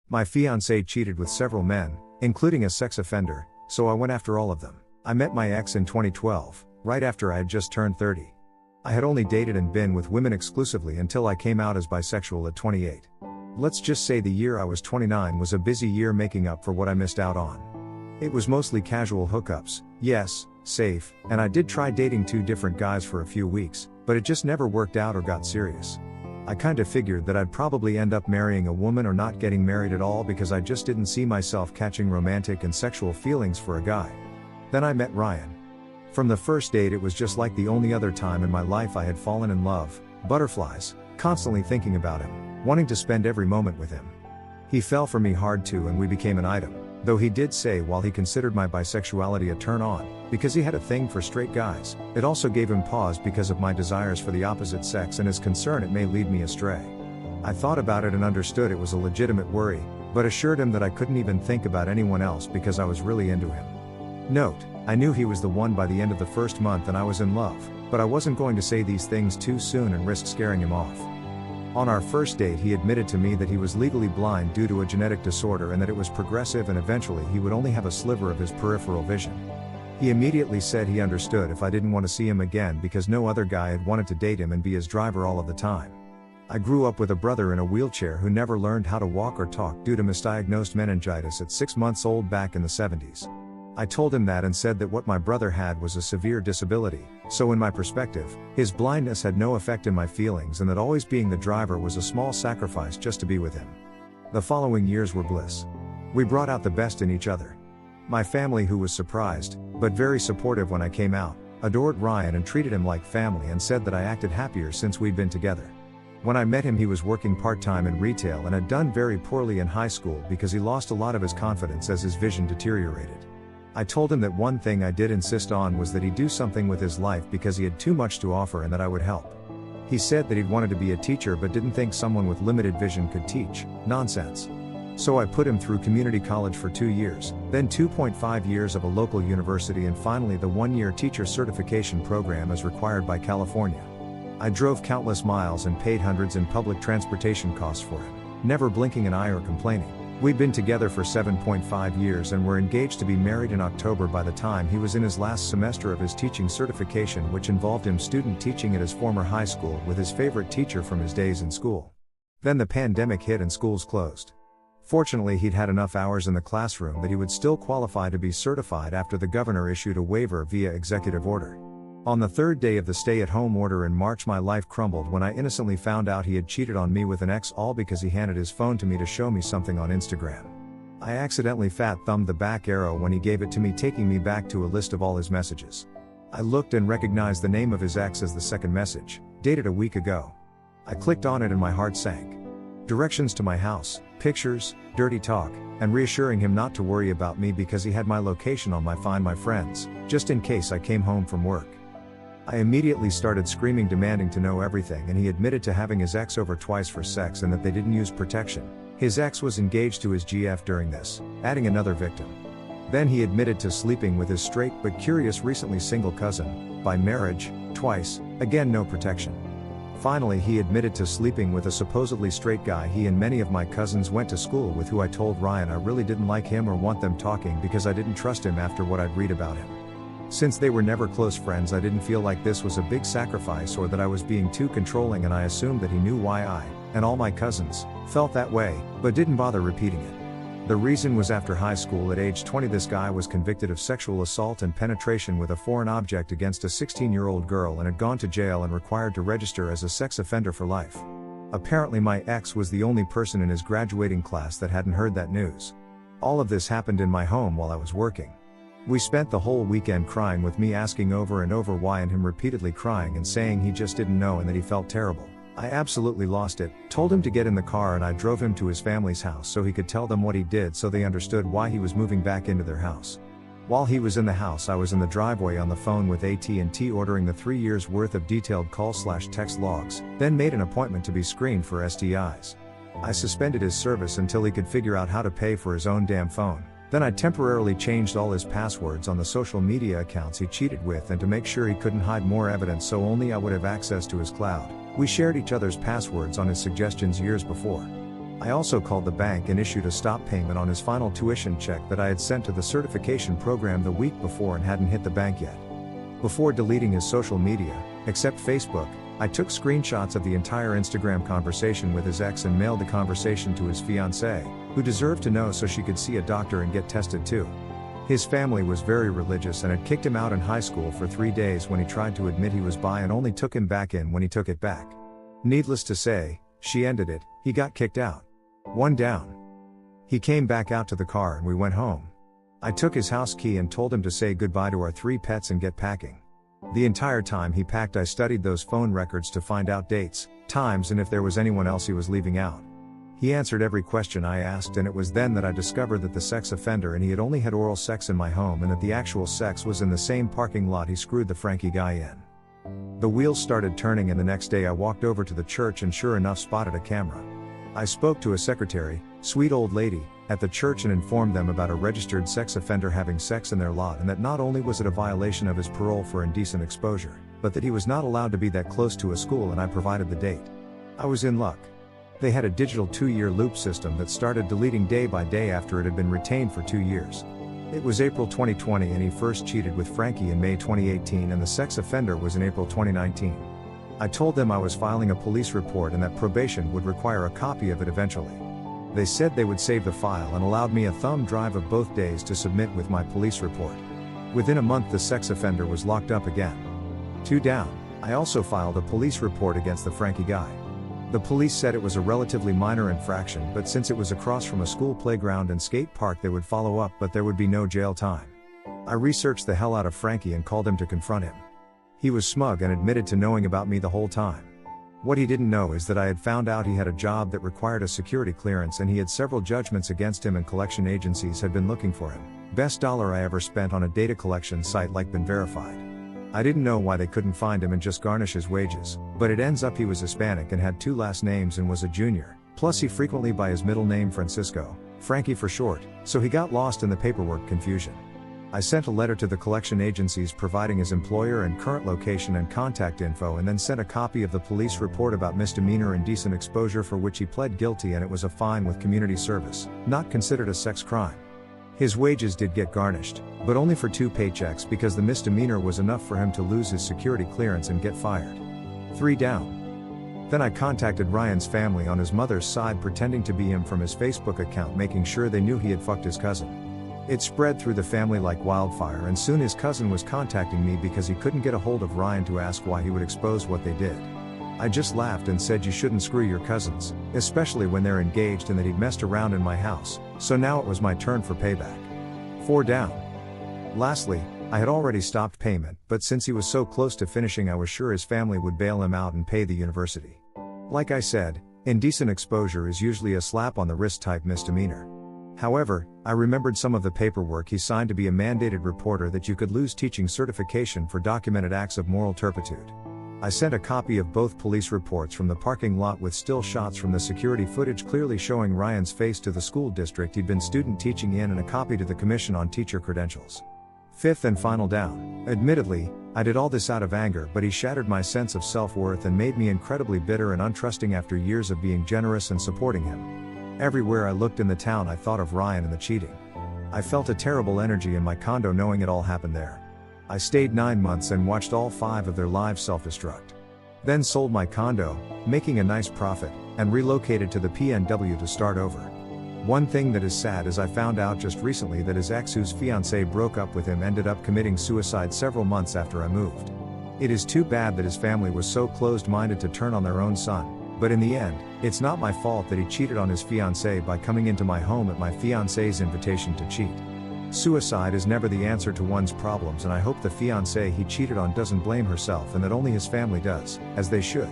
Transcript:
My fiancé cheated with several men, including a sex offender, so I went after all of them. I met my ex in 2012, right after I had just turned 30. I had only dated and been with women exclusively until I came out as bisexual at 28. Let's just say the year I was 29 was a busy year making up for what I missed out on. It was mostly casual hookups, yes, safe, and I did try dating 2 different guys for a few weeks, but it just never worked out or got serious. I kinda figured that I'd probably end up marrying a woman or not getting married at all because I just didn't see myself catching romantic and sexual feelings for a guy. Then I met Ryan. From the first date it was just like the only other time in my life I had fallen in love, butterflies, constantly thinking about him, wanting to spend every moment with him. He fell for me hard too and we became an item, though he did say while he considered my bisexuality a turn on, because he had a thing for straight guys, it also gave him pause because of my desires for the opposite sex and his concern it may lead me astray. I thought about it and understood it was a legitimate worry, but assured him that I couldn't even think about anyone else because I was really into him. Note, I knew he was the one by the end of the first month and I was in love, but I wasn't going to say these things too soon and risk scaring him off. On our first date he admitted to me that he was legally blind due to a genetic disorder and that it was progressive and eventually he would only have a sliver of his peripheral vision. He immediately said he understood if I didn't want to see him again because no other guy had wanted to date him and be his driver all of the time. I grew up with a brother in a wheelchair who never learned how to walk or talk due to misdiagnosed meningitis at 6 months old back in the 70s. I told him that and said that what my brother had was a severe disability, so in my perspective, his blindness had no effect in my feelings and that always being the driver was a small sacrifice just to be with him. The following years were bliss. We brought out the best in each other. My family, who was surprised, but very supportive when I came out, adored Ryan and treated him like family and said that I acted happier since we'd been together. When I met him he was working part-time in retail and had done very poorly in high school because he lost a lot of his confidence as his vision deteriorated. I told him that one thing I did insist on was that he do something with his life because he had too much to offer and that I would help. He said that he'd wanted to be a teacher but didn't think someone with limited vision could teach. Nonsense. So I put him through community college for 2 years, then 2.5 years of a local university and finally the 1-year teacher certification program as required by California. I drove countless miles and paid hundreds in public transportation costs for him, never blinking an eye or complaining. We'd been together for 7.5 years and were engaged to be married in October by the time he was in his last semester of his teaching certification, which involved him student teaching at his former high school with his favorite teacher from his days in school. Then the pandemic hit and schools closed. Fortunately he'd had enough hours in the classroom that he would still qualify to be certified after the governor issued a waiver via executive order. On the 3rd day of the stay-at-home order in March my life crumbled when I innocently found out he had cheated on me with an ex, all because he handed his phone to me to show me something on Instagram. I accidentally fat-thumbed the back arrow when he gave it to me, taking me back to a list of all his messages. I looked and recognized the name of his ex as the second message, dated a week ago. I clicked on it and my heart sank. Directions to my house, pictures, dirty talk, and reassuring him not to worry about me because he had my location on my Find My Friends, just in case I came home from work. I immediately started screaming, demanding to know everything, and he admitted to having his ex over twice for sex and that they didn't use protection. His ex was engaged to his GF during this, adding another victim. Then he admitted to sleeping with his straight but curious recently single cousin, by marriage, twice, again no protection. Finally he admitted to sleeping with a supposedly straight guy he and many of my cousins went to school with, who I told Ryan I really didn't like him or want them talking because I didn't trust him after what I'd read about him. Since they were never close friends I didn't feel like this was a big sacrifice or that I was being too controlling, and I assumed that he knew why I, and all my cousins, felt that way, but didn't bother repeating it. The reason was after high school at age 20 this guy was convicted of sexual assault and penetration with a foreign object against a 16-year-old girl and had gone to jail and required to register as a sex offender for life. Apparently my ex was the only person in his graduating class that hadn't heard that news. All of this happened in my home while I was working. We spent the whole weekend crying, with me asking over and over why and him repeatedly crying and saying he just didn't know and that he felt terrible. I absolutely lost it, told him to get in the car and I drove him to his family's house so he could tell them what he did so they understood why he was moving back into their house. While he was in the house I was in the driveway on the phone with AT&T ordering the 3 years worth of detailed call/text logs, then made an appointment to be screened for STIs. I suspended his service until he could figure out how to pay for his own damn phone. Then I temporarily changed all his passwords on the social media accounts he cheated with, and to make sure he couldn't hide more evidence so only I would have access to his cloud, we shared each other's passwords on his suggestions years before. I also called the bank and issued a stop payment on his final tuition check that I had sent to the certification program the week before and hadn't hit the bank yet. Before deleting his social media, except Facebook, I took screenshots of the entire Instagram conversation with his ex and mailed the conversation to his fiancé, who deserved to know so she could see a doctor and get tested too. His family was very religious and had kicked him out in high school for 3 days when he tried to admit he was bi and only took him back in when he took it back. Needless to say, she ended it, he got kicked out. One down. He came back out to the car and we went home. I took his house key and told him to say goodbye to our 3 pets and get packing. The entire time he packed I studied those phone records to find out dates, times and if there was anyone else he was leaving out. He answered every question I asked and it was then that I discovered that the sex offender and he had only had oral sex in my home and that the actual sex was in the same parking lot he screwed the Frankie guy in. The wheels started turning and the next day I walked over to the church and sure enough spotted a camera. I spoke to a secretary, sweet old lady, at the church and informed them about a registered sex offender having sex in their lot and that not only was it a violation of his parole for indecent exposure, but that he was not allowed to be that close to a school and I provided the date. I was in luck. They had a digital 2-year loop system that started deleting day by day after it had been retained for 2 years. It was April 2020 and he first cheated with Frankie in May 2018 and the sex offender was in April 2019. I told them I was filing a police report and that probation would require a copy of it eventually. They said they would save the file and allowed me a thumb drive of both days to submit with my police report. Within a month the sex offender was locked up again. 2 down. I also filed a police report against the Frankie guy. The police said it was a relatively minor infraction but since it was across from a school playground and skate park they would follow up but there would be no jail time. I researched the hell out of Frankie and called him to confront him. He was smug and admitted to knowing about me the whole time. What he didn't know is that I had found out he had a job that required a security clearance and he had several judgments against him and collection agencies had been looking for him. Best dollar I ever spent on a data collection site like been verified. I didn't know why they couldn't find him and just garnish his wages, but it ends up he was Hispanic and had 2 last names and was a junior, plus he frequently by his middle name Francisco, Frankie for short, so he got lost in the paperwork confusion. I sent a letter to the collection agencies providing his employer and current location and contact info and then sent a copy of the police report about misdemeanor indecent exposure for which he pled guilty and it was a fine with community service, not considered a sex crime. His wages did get garnished, but only for 2 paychecks because the misdemeanor was enough for him to lose his security clearance and get fired. 3 down. Then I contacted Ryan's family on his mother's side pretending to be him from his Facebook account making sure they knew he had fucked his cousin. It spread through the family like wildfire and soon his cousin was contacting me because he couldn't get a hold of Ryan to ask why he would expose what they did. I just laughed and said you shouldn't screw your cousins, especially when they're engaged and that he'd messed around in my house, so now it was my turn for payback. 4 down. Lastly, I had already stopped payment, but since he was so close to finishing I was sure his family would bail him out and pay the university. Like I said, indecent exposure is usually a slap on the wrist type misdemeanor. However, I remembered some of the paperwork he signed to be a mandated reporter that you could lose teaching certification for documented acts of moral turpitude. I sent a copy of both police reports from the parking lot with still shots from the security footage clearly showing Ryan's face to the school district he'd been student teaching in and a copy to the Commission on Teacher Credentials. 5th and final down. Admittedly, I did all this out of anger but he shattered my sense of self-worth and made me incredibly bitter and untrusting after years of being generous and supporting him. Everywhere I looked in the town I thought of Ryan and the cheating. I felt a terrible energy in my condo knowing it all happened there. I stayed 9 months and watched all 5 of their lives self-destruct. Then sold my condo, making a nice profit, and relocated to the PNW to start over. One thing that is sad is I found out just recently that his ex whose fiancé broke up with him ended up committing suicide several months after I moved. It is too bad that his family was so closed-minded to turn on their own son. But in the end, it's not my fault that he cheated on his fiancée by coming into my home at my fiancé's invitation to cheat. Suicide is never the answer to one's problems and I hope the fiancé he cheated on doesn't blame herself and that only his family does, as they should.